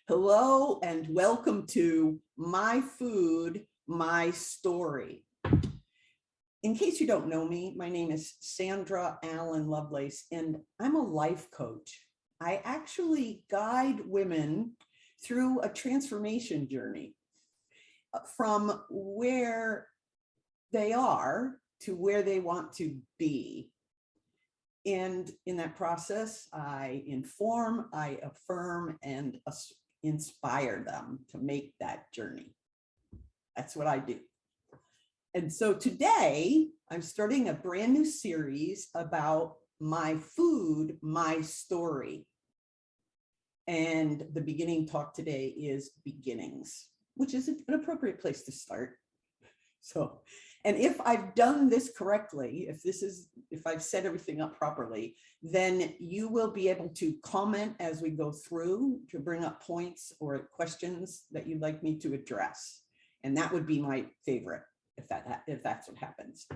Hello and welcome to My Food, My Story. In case you don't know me, my name is Sandra Allen Lovelace, and I'm a life coach. I actually guide women through a transformation journey from where they are to where they want to be. And in that process, I inform, I affirm, and inspire them to make that journey. That's what I do. And so today I'm starting a brand new series about my food, my story. And the beginning talk today is beginnings, which is an appropriate place to start. So, and if I've done this correctly, if I've set everything up properly, then you will be able to comment as we go through to bring up points or questions that you'd like me to address. And that would be my favorite if that's what happens.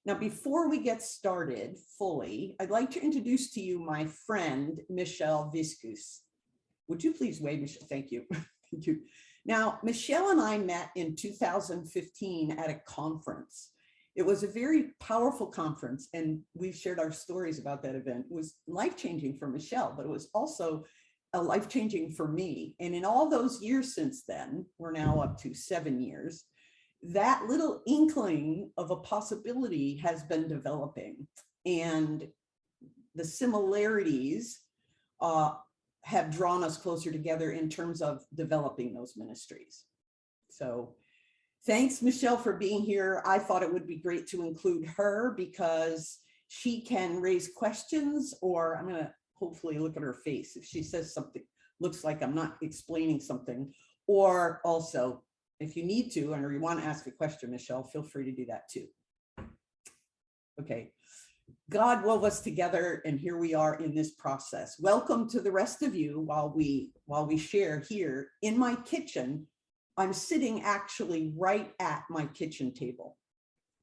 Now, before we get started fully, I'd like to introduce to you my friend, Michelle Viscus. Would you please wave, Michelle? Thank you. Thank you. Now, Michelle and I met in 2015 at a conference. It was a very powerful conference, and we've shared our stories about that event. It was life-changing for Michelle, but it was also life-changing for me. And in all those years since then, we're now up to 7 years, that little inkling of a possibility has been developing. And the similarities have drawn us closer together in terms of developing those ministries. So thanks, Michelle, for being here. I thought it would be great to include her because she can raise questions, or I'm going to hopefully look at her face if she says something looks like I'm not explaining something, or also if you need to, or you want to ask a question, Michelle, feel free to do that too. Okay. God wove us together, and here we are in this process. Welcome to the rest of you while we share here in my kitchen. I'm sitting actually right at my kitchen table.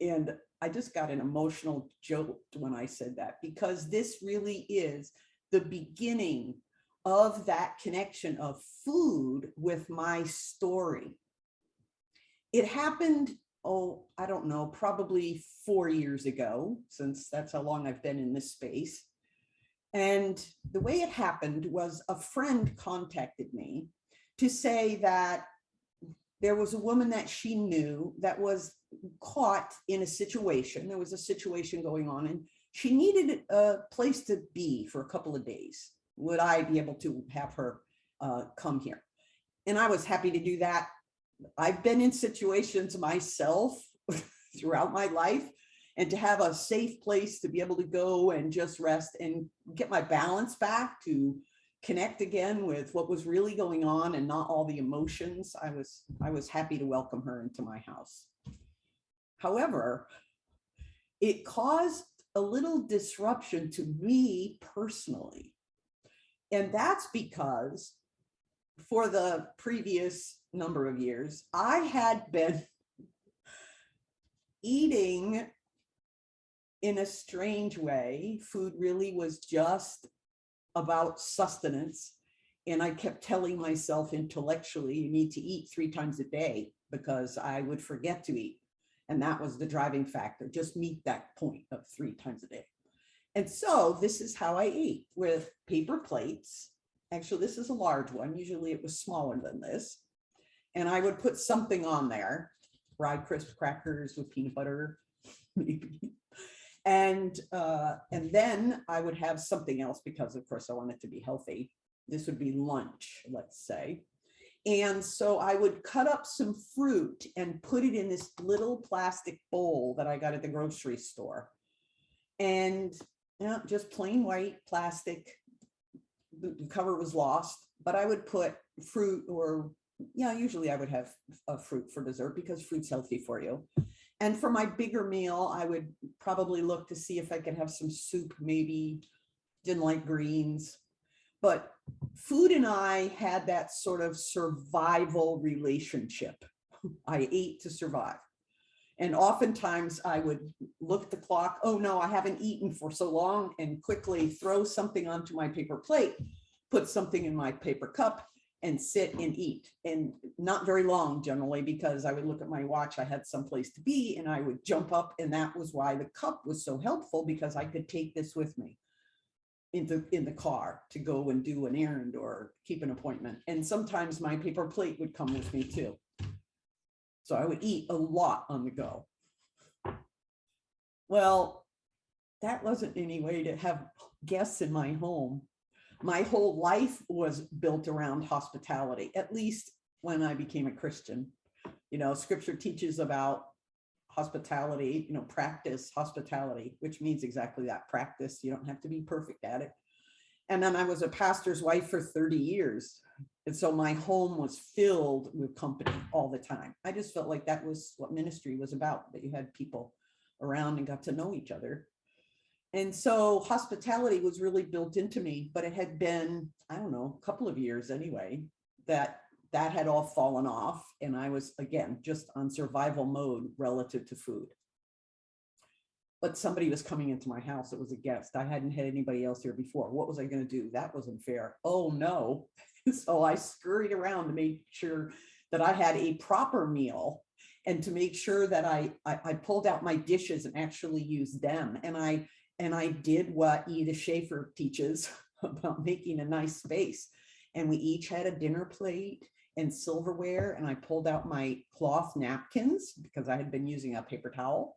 And I just got an emotional jolt when I said that, because this really is the beginning of that connection of food with my story. It happened, I don't know, probably 4 years ago, since that's how long I've been in this space. And the way it happened was a friend contacted me to say that there was a woman that she knew that was caught in a situation. There was a situation going on, and she needed a place to be for a couple of days. Would I be able to have her come here? And I was happy to do that. I've been in situations myself throughout my life, and to have a safe place to be able to go and just rest and get my balance back, to connect again with what was really going on and not all the emotions, I was happy to welcome her into my house. However, it caused a little disruption to me personally. And that's because for the previous number of years, I had been eating in a strange way. Food really was just about sustenance. And I kept telling myself intellectually, you need to eat 3 times a day, because I would forget to eat. And that was the driving factor, just meet that point of 3 times a day. And so this is how I ate, with paper plates. Actually, this is a large one. Usually it was smaller than this. And I would put something on there, fried crisp crackers with peanut butter, maybe. And then I would have something else, because of course I want it to be healthy. This would be lunch, let's say. And so I would cut up some fruit and put it in this little plastic bowl that I got at the grocery store. And just plain white plastic, the cover was lost, but I would put fruit, or usually I would have a fruit for dessert, because fruit's healthy for you. And for my bigger meal, I would probably look to see if I could have some soup, maybe. Didn't like greens. But food and I had that sort of survival relationship. I ate to survive. And oftentimes I would look at the clock, oh no, I haven't eaten for so long, and quickly throw something onto my paper plate, put something in my paper cup, and sit and eat, and not very long generally, because I would look at my watch, I had someplace to be, and I would jump up. And that was why the cup was so helpful, because I could take this with me in the car to go and do an errand or keep an appointment. And sometimes my paper plate would come with me too. So I would eat a lot on the go. Well, that wasn't any way to have guests in my home. My whole life was built around hospitality, at least when I became a Christian. You know, scripture teaches about hospitality, you know, practice hospitality, which means exactly that, practice. You don't have to be perfect at it. And then I was a pastor's wife for 30 years. And so my home was filled with company all the time. I just felt like that was what ministry was about, that you had people around and got to know each other. And so hospitality was really built into me, but it had been, I don't know, a couple of years anyway, that had all fallen off. And I was, again, just on survival mode relative to food. But somebody was coming into my house. It was a guest. I hadn't had anybody else here before. What was I going to do? That wasn't fair. Oh no. So I scurried around to make sure that I had a proper meal, and to make sure that I pulled out my dishes and actually used them. And I did what Edith Schaefer teaches about making a nice space. And we each had a dinner plate and silverware. And I pulled out my cloth napkins because I had been using a paper towel,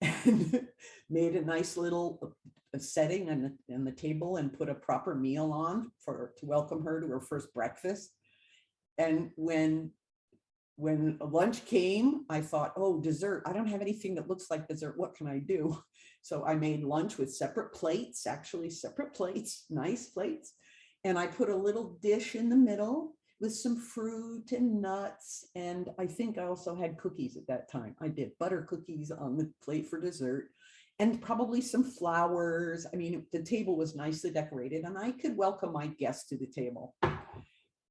and made a nice little setting on the table, and put a proper meal on to welcome her to her first breakfast. And when lunch came, I thought, oh, dessert. I don't have anything that looks like dessert. What can I do? So I made lunch with separate plates, actually separate plates, nice plates. And I put a little dish in the middle with some fruit and nuts. And I think I also had cookies at that time. I did butter cookies on the plate for dessert, and probably some flowers. I mean, the table was nicely decorated, and I could welcome my guests to the table.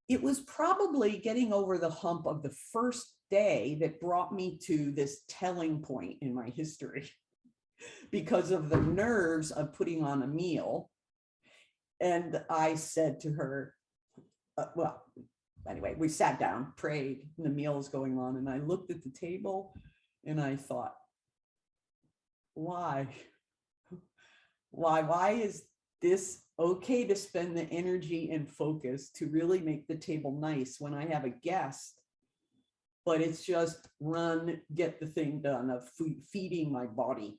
It was probably getting over the hump of the first day that brought me to this telling point in my history, because of the nerves of putting on a meal. And I said to her, well, anyway, we sat down, prayed, and the meal is going on. And I looked at the table and I thought, why is this okay to spend the energy and focus to really make the table nice when I have a guest, but it's just run, get the thing done of feeding my body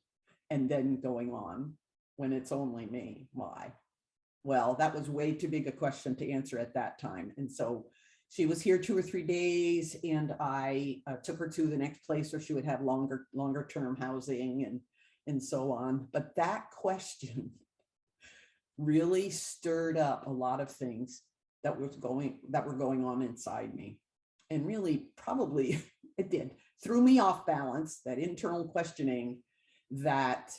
and then going on when it's only me? Why? Well, that was way too big a question to answer at that time. And so she was here 2 or 3 days, and I took her to the next place where she would have longer term housing and so on. But that question really stirred up a lot of things that were going on inside me. And really, probably it did, threw me off balance, that internal questioning that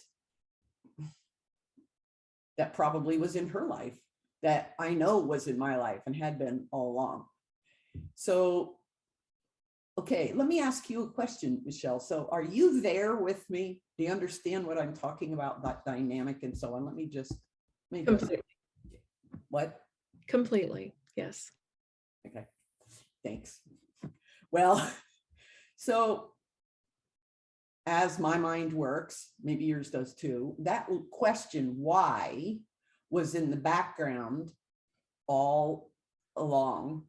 probably was in her life, that I know was in my life and had been all along. So, okay, let me ask you a question, Michelle. So are you there with me? Do you understand what I'm talking about, that dynamic and so on? Let me just. Completely. What? Completely, yes. Okay, thanks. Well, so as my mind works, maybe yours does too, that question, why, was in the background all along,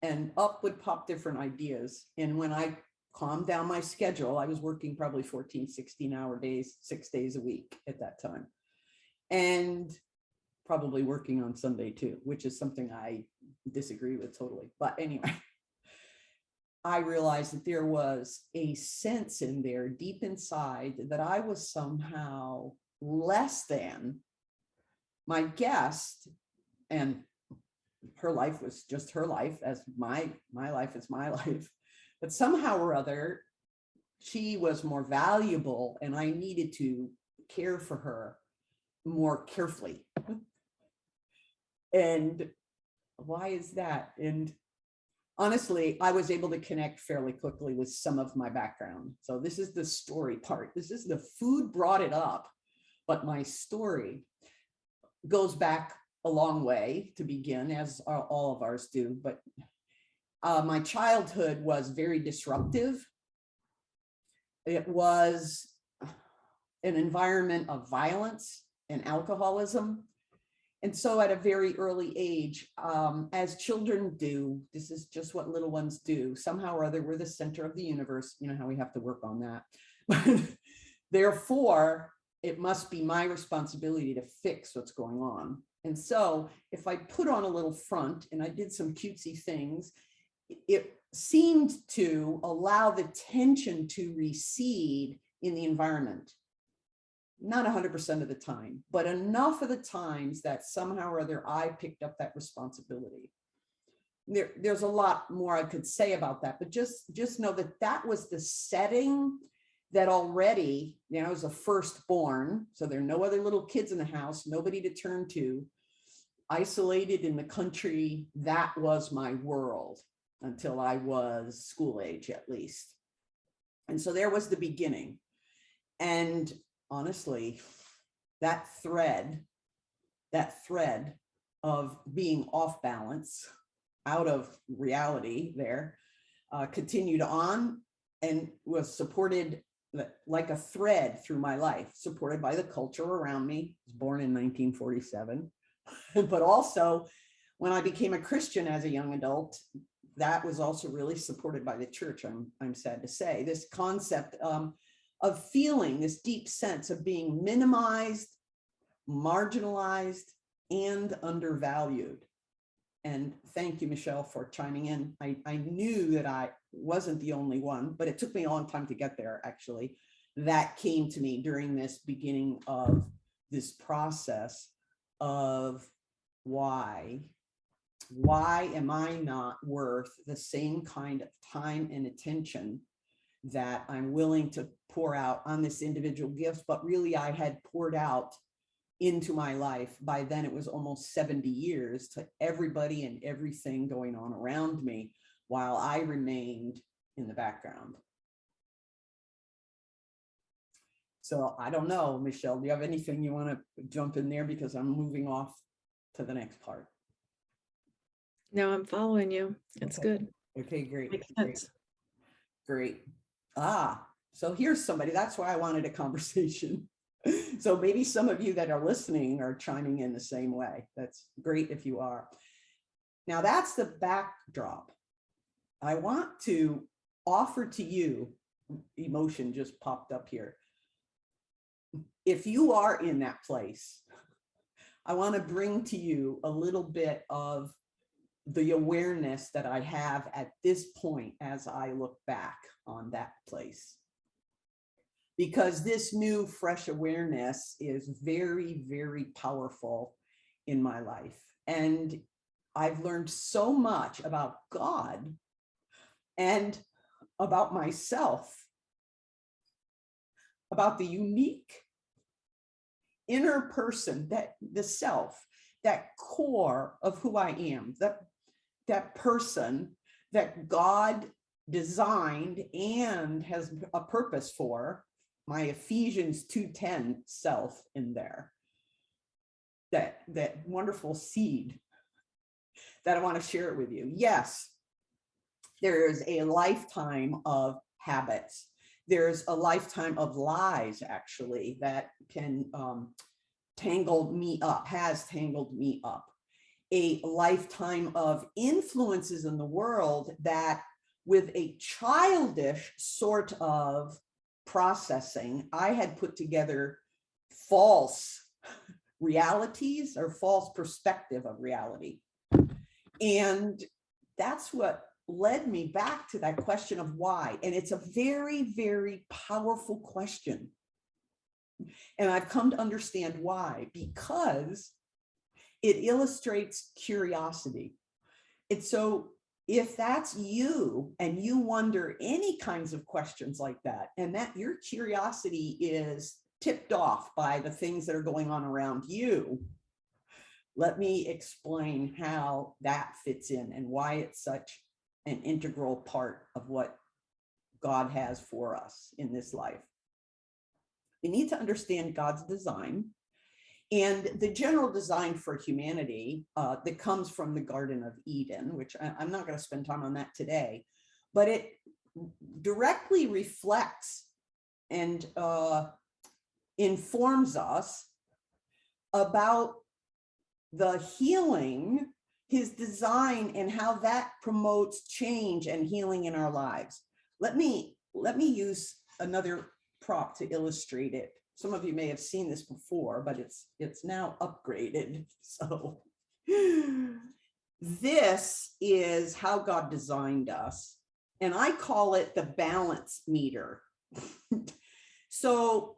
and up would pop different ideas. And when I calmed down my schedule, I was working probably 14, 16-hour days, 6 days a week at that time, and probably working on Sunday too, which is something I disagree with totally. But anyway, I realized that there was a sense in there deep inside that I was somehow less than my guest, and her life was just her life, as my life is my life. But somehow or other, she was more valuable, and I needed to care for her more carefully. And why is that? And honestly, I was able to connect fairly quickly with some of my background. So this is the story part. This is the food brought it up, but my story goes back a long way to begin, as all of ours do. But My childhood was very disruptive. It was an environment of violence and alcoholism. And so at a very early age, as children do, this is just what little ones do. Somehow or other, we're the center of the universe. You know how we have to work on that. Therefore, it must be my responsibility to fix what's going on. And so if I put on a little front and I did some cutesy things, it seemed to allow the tension to recede in the environment. Not 100% of the time, but enough of the times that somehow or other I picked up that responsibility. There's a lot more I could say about that, but just know that that was the setting that already, you know, I was a firstborn, so there are no other little kids in the house, nobody to turn to, isolated in the country. That was my world until I was school age, at least. And so there was the beginning. And honestly, that thread of being off balance, out of reality there, continued on and was supported like a thread through my life, supported by the culture around me. I was born in 1947, but also when I became a Christian as a young adult, that was also really supported by the church, I'm sad to say. This concept of feeling this deep sense of being minimized, marginalized, and undervalued. And thank you, Michelle, for chiming in. I knew that I wasn't the only one, but it took me a long time to get there, actually. That came to me during this beginning of this process of why am I not worth the same kind of time and attention that I'm willing to pour out on this individual gift, but really I had poured out into my life. By then it was almost 70 years to everybody and everything going on around me while I remained in the background. So I don't know, Michelle, do you have anything you want to jump in there? Because I'm moving off to the next part. No, I'm following you. It's Okay. good. Okay, great. Makes sense. Great. So here's somebody, that's why I wanted a conversation. So maybe some of you that are listening are chiming in the same way. That's great if you are. Now that's the backdrop. I want to offer to you, emotion just popped up here. If you are in that place, I want to bring to you a little bit of the awareness that I have at this point as I look back on that place. Because this new fresh awareness is very, very powerful in my life. And I've learned so much about God and about myself, about the unique inner person, that the self, that core of who I am, that person that God designed and has a purpose for, my Ephesians 2:10 self in there, that wonderful seed that I want to share it with you. Yes, there is a lifetime of habits. There's a lifetime of lies, actually, that can tangle me up, has tangled me up. A lifetime of influences in the world that, with a childish sort of processing, I had put together false realities or false perspective of reality. And that's what led me back to that question of why. And it's a very, very powerful question. And I've come to understand why, because it illustrates curiosity. It's so, if that's you and you wonder any kinds of questions like that, and that your curiosity is tipped off by the things that are going on around you, let me explain how that fits in and why it's such an integral part of what God has for us in this life. You need to understand God's design And the general design for humanity that comes from the Garden of Eden, which I'm not going to spend time on that today, but it directly reflects and informs us about the healing, his design, and how that promotes change and healing in our lives. Let me use another prop to illustrate it. Some of you may have seen this before, but it's now upgraded. So this is how God designed us, and I call it the balance meter. So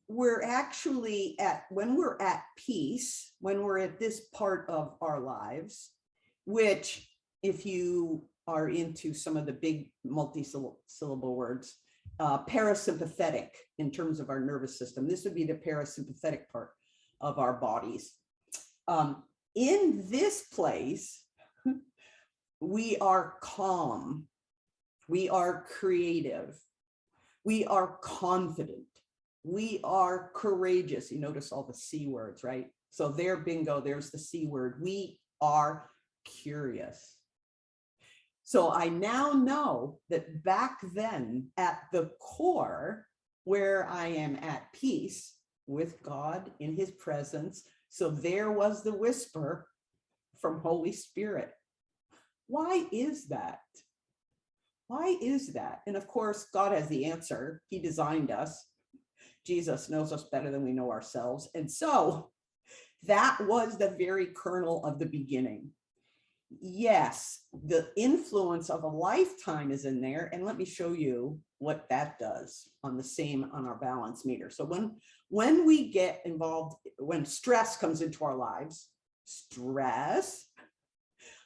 we're actually when we're at peace, when we're at this part of our lives, which if you are into some of the big multi-syllable words, parasympathetic in terms of our nervous system, this would be the parasympathetic part of our bodies. In this place, we are calm, we are creative, we are confident, we are courageous. You notice all the C words, right? So there, bingo, there's the C word. We are curious. So I now know that back then at the core, where I am at peace with God in his presence, so there was the whisper from Holy Spirit. Why is that? Why is that? And of course, God has the answer. He designed us. Jesus knows us better than we know ourselves. And so that was the very kernel of the beginning. Yes, the influence of a lifetime is in there. And let me show you what that does on our balance meter. So when we get involved, when stress comes into our lives, stress,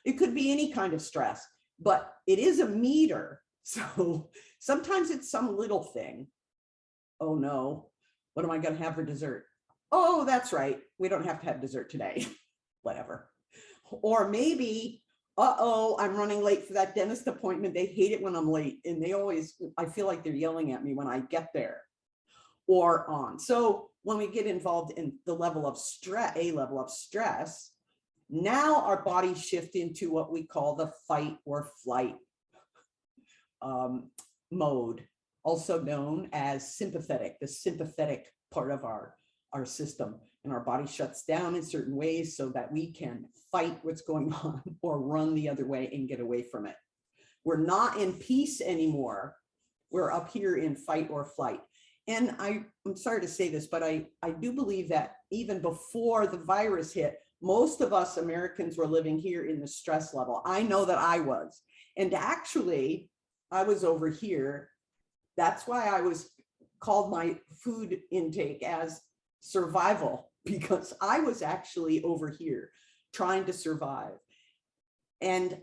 it could be any kind of stress, but it is a meter. So sometimes it's some little thing. Oh no, what am I going to have for dessert? Oh, that's right, we don't have to have dessert today. Whatever. Or maybe, I'm running late for that dentist appointment. They hate it when I'm late, and I feel like they're yelling at me when I get there. Or on. So when we get involved in the level of stress, now our bodies shift into what we call the fight or flight mode, also known as sympathetic, the sympathetic part of our system. And our body shuts down in certain ways so that we can fight what's going on or run the other way and get away from it. We're not in peace anymore. We're up here in fight or flight. And I'm sorry to say this, but I do believe that even before the virus hit, most of us Americans were living here in the stress level. I know that I was. And actually, I was over here. That's why I was called my food intake as survival, because I was actually over here trying to survive. And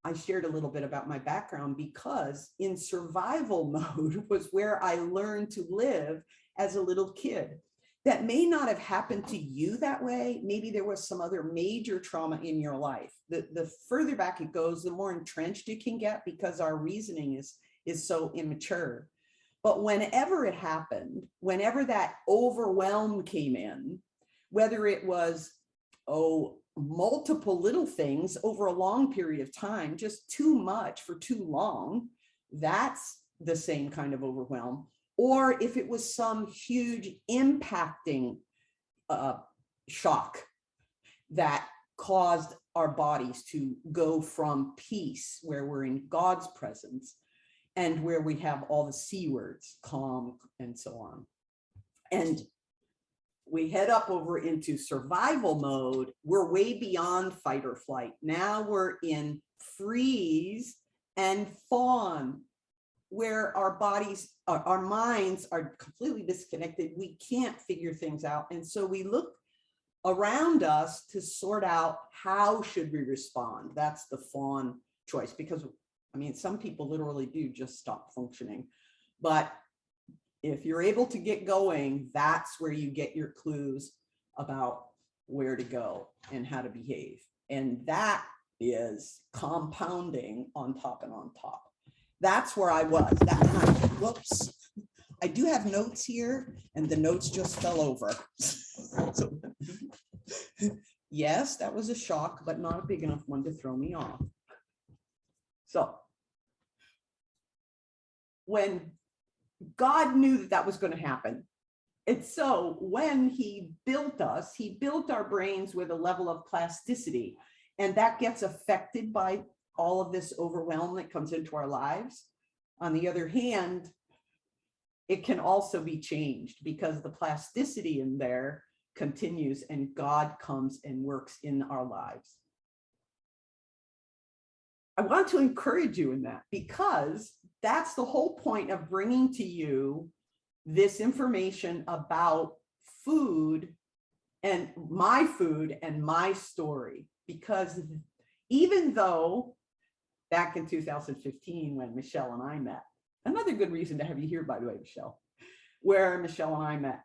I shared a little bit about my background because in survival mode was where I learned to live as a little kid. That may not have happened to you that way. Maybe there was some other major trauma in your life. The further back it goes, the more entrenched it can get because our reasoning is so immature. But whenever it happened, whenever that overwhelm came in, whether it was, multiple little things over a long period of time, just too much for too long, that's the same kind of overwhelm. Or if it was some huge impacting shock that caused our bodies to go from peace, where we're in God's presence, and where we have all the C words, calm, and so on. And we head up over into survival mode. We're way beyond fight or flight. Now we're in freeze and fawn, where our bodies, our minds are completely disconnected. We can't figure things out. And so we look around us to sort out how should we respond. That's the fawn choice, because some people literally do just stop functioning. But if you're able to get going, that's where you get your clues about where to go and how to behave. And that is compounding on top and on top. That's where I was. I do have notes here and the notes just fell over. So, yes, that was a shock, but not a big enough one to throw me off. So when God knew that that was going to happen, and so when he built us, he built our brains with a level of plasticity, and that gets affected by all of this overwhelm that comes into our lives. On the other hand, it can also be changed because the plasticity in there continues and God comes and works in our lives. I want to encourage you in that because that's the whole point of bringing to you this information about food and my story. Because even though back in 2015, when Michelle and I met, another good reason to have you here, by the way, Michelle, where Michelle and I met,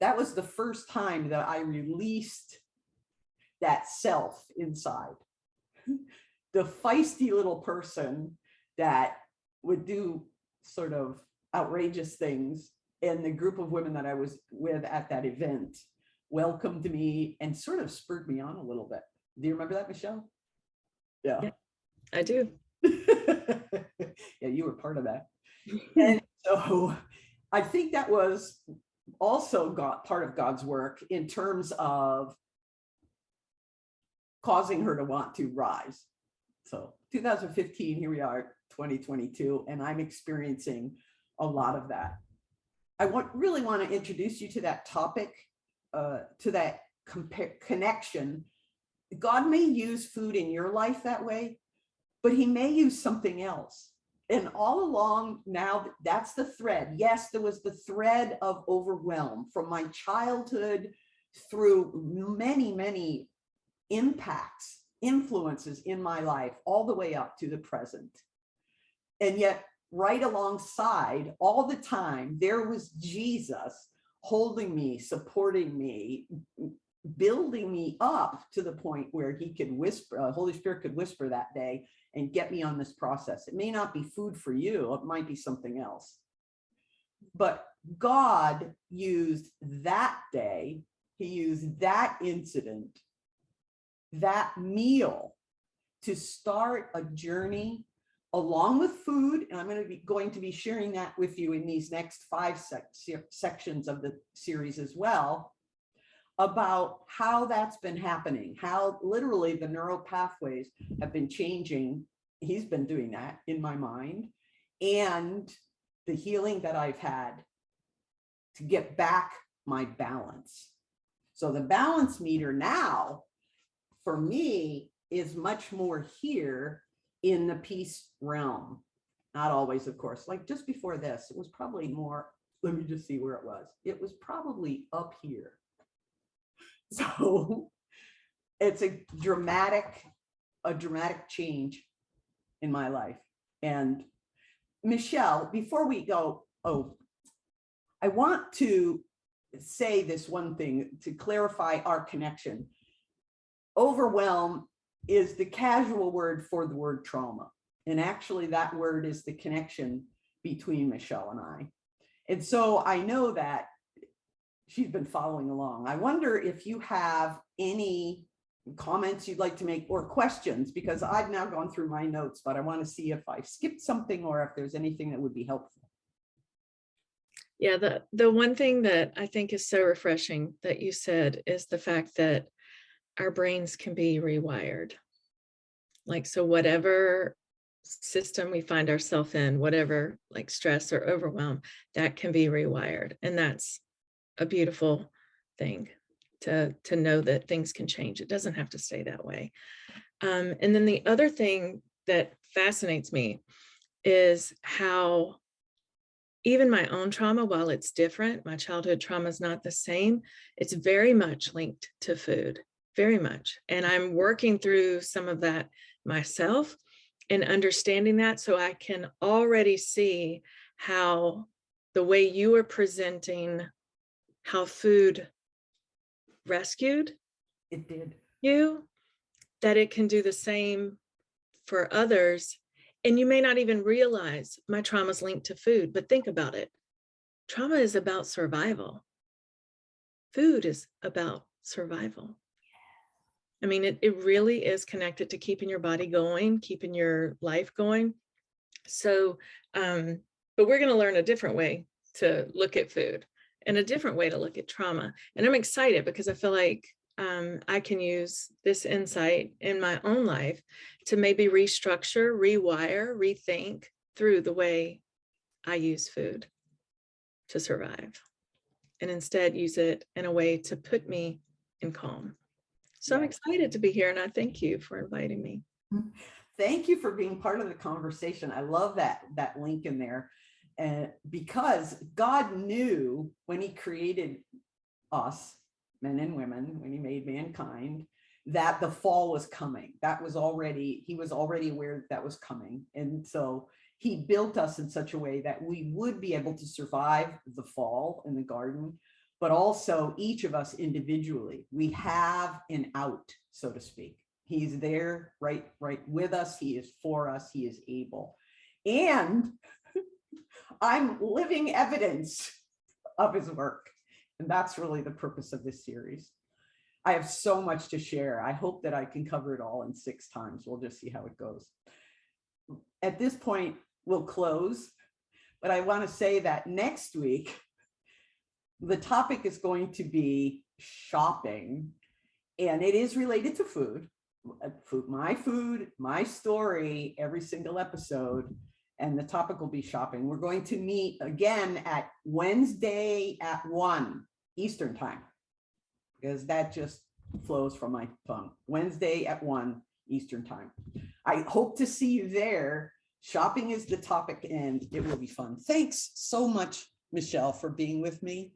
that was the first time that I released that self inside. The feisty little person that would do sort of outrageous things, and the group of women that I was with at that event welcomed me and sort of spurred me on a little bit. Do you remember that, Michelle? Yeah. I do. Yeah, you were part of that. And so I think that was also part of God's work in terms of causing her to want to rise. So 2015, here we are, 2022, and I'm experiencing a lot of that. I really want to introduce you to that topic, to that connection. God may use food in your life that way, but he may use something else. And all along now, that's the thread. Yes, there was the thread of overwhelm from my childhood through many, many impacts, influences in my life, all the way up to the present. And yet, right alongside, all the time, there was Jesus holding me, supporting me, building me up to the point where he could whisper, Holy Spirit could whisper that day and get me on this process. It may not be food for you, it might be something else. But God used that day, he used that incident, that meal to start a journey along with food. And I'm going to be sharing that with you in these next 5 sections of the series as well, about how that's been happening, how literally the neural pathways have been changing. He's been doing that in my mind, and the healing that I've had to get back my balance. So the balance meter now for me is much more here in the peace realm. Not always, of course. Like just before this, it was probably more, let me just see where it was. It was probably up here. So it's a dramatic change in my life. And Michelle, before we go, I want to say this one thing to clarify our connection. Overwhelm is the casual word for the word trauma. And actually that word is the connection between Michelle and I. And so I know that she's been following along. I wonder if you have any comments you'd like to make or questions, because I've now gone through my notes, but I want to see if I skipped something or if there's anything that would be helpful. Yeah, the one thing that I think is so refreshing that you said is the fact that our brains can be rewired. Like, so whatever system we find ourselves in, whatever like stress or overwhelm, that can be rewired. And that's a beautiful thing to know that things can change. It doesn't have to stay that way. And then the other thing that fascinates me is how even my own trauma, while it's different, my childhood trauma is not the same, it's very much linked to food, very much. And I'm working through some of that myself and understanding that, so I can already see how the way you are presenting how food rescued It did. you, that it can do the same for others. And you may not even realize my trauma is linked to food, but think about it. trauma is about survival. Food is about survival. I mean, it really is connected to keeping your body going, keeping your life going. So, but we're going to learn a different way to look at food and a different way to look at trauma. And I'm excited because I feel like I can use this insight in my own life to maybe restructure, rewire, rethink through the way I use food to survive, and instead use it in a way to put me in calm. So I'm excited to be here, and I thank you for inviting me. Thank you for being part of the conversation. I love that link in there. Because God knew when he created us, men and women, when he made mankind, that the fall was coming. He was already aware that was coming. And so he built us in such a way that we would be able to survive the fall in the garden, but also each of us individually, we have an out, so to speak. He's there right with us. He is for us. He is able. And I'm living evidence of his work. And that's really the purpose of this series. I have so much to share. I hope that I can cover it all in 6 times. We'll just see how it goes. At this point, we'll close. But I want to say that next week, the topic is going to be shopping. And it is related to food. My food, my story, every single episode. And the topic will be shopping. We're going to meet again at Wednesday at 1 Eastern time, because that just flows from my tongue. Wednesday at 1 Eastern time. I hope to see you there. Shopping is the topic and it will be fun. Thanks so much, Michelle, for being with me.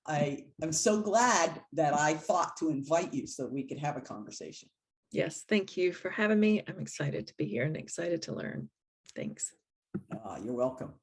I am so glad that I thought to invite you so we could have a conversation. Yes, thank you for having me. I'm excited to be here and excited to learn. Thanks. You're welcome.